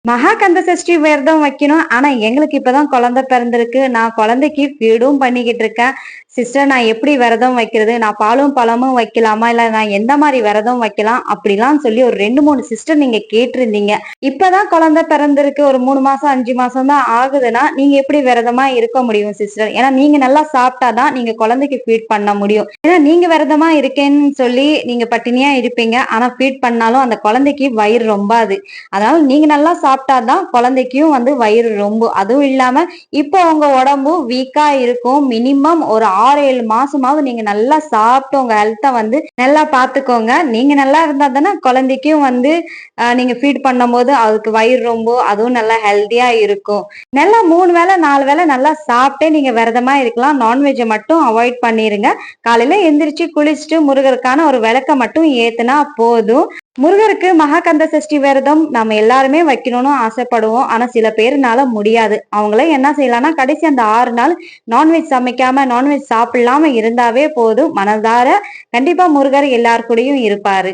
மகாகந்த சஷ்டி விரதம் வைக்கணும். ஆனா எங்களுக்கு இப்பதான் குழந்தை பிறந்திருக்கு. நான் குழந்தைக்கு ஃபீடும் பண்ணிக்கிட்டு இருக்கேன். சிஸ்டர் நான் எப்படி விரதம் வைக்கிறது? நான் பாலும் பழமும் வைக்கலாமா? இல்ல நான் எந்த மாதிரி விரதம் வைக்கலாம்? அப்படிலாம் சொல்லி ஒரு 2, 3 சிஸ்டர் நீங்க கேட்டிருந்தீங்க. இப்பதான் குழந்தை பிறந்திருக்கு. ஒரு 3 மாசம், 5 மாசம் தான் ஆகுதுன்னா, நீங்க எப்படி விரதமா இருக்க முடியும் சிஸ்டர்? ஏன்னா நீங்க நல்லா சாப்பிட்டாதான் நீங்க குழந்தைக்கு ஃபீட் பண்ண முடியும். ஏன்னா நீங்க விரதமா இருக்கேன்னு சொல்லி நீங்க பட்டினியா இருப்பீங்க. ஆனா ஃபீட் பண்ணாலும் அந்த குழந்தைக்கு வயிறு ரொம்பாது. அதனால நீங்க நல்லா சாப்பிட்டாதான் குழந்தைக்கும் வயிறு ரொம்பும். அதுவும் இல்லாம இப்போ உங்க உடம்பு வீக்கா இருக்கும். மினிமம் ஒரு 6, 7 மாசமாவது நீங்க நல்லா சாப்பிட்டு உங்க ஹெல்த்த நல்லா பாத்துக்கோங்க. நீங்க நல்லா இருந்தா தானே குழந்தைக்கும் நீங்க ஃபீட் பண்ணும்போது அதுக்கு வயிறு ரொம்பும். அதுவும் நல்லா ஹெல்த்தியா இருக்கும். நல்லா 3 வேளை 4 வேளை நல்லா சாப்பிட்டே நீங்க விரதமா இருக்கலாம். நான்வெஜ்ஜை மட்டும் அவாய்ட் பண்ணிருங்க. காலையில எந்திரிச்சு குளிச்சுட்டு முருகருக்கான ஒரு விளக்க மட்டும் ஏத்துனா போதும். முருகருக்கு மகாகந்த சஷ்டி விரதம் நம்ம எல்லாருமே வைக்கணும்னு ஆசைப்படுவோம். ஆனா சில பேருனால முடியாது. அவங்கள என்ன செய்யலாம்னா கடைசி அந்த 6 நாள் நான்வெஜ் சமைக்காம நான்வெஜ் சாப்பிடாம இருந்தாவே போதும். மனதார கண்டிப்பா முருகர் எல்லார் கூடயும் இருப்பாரு.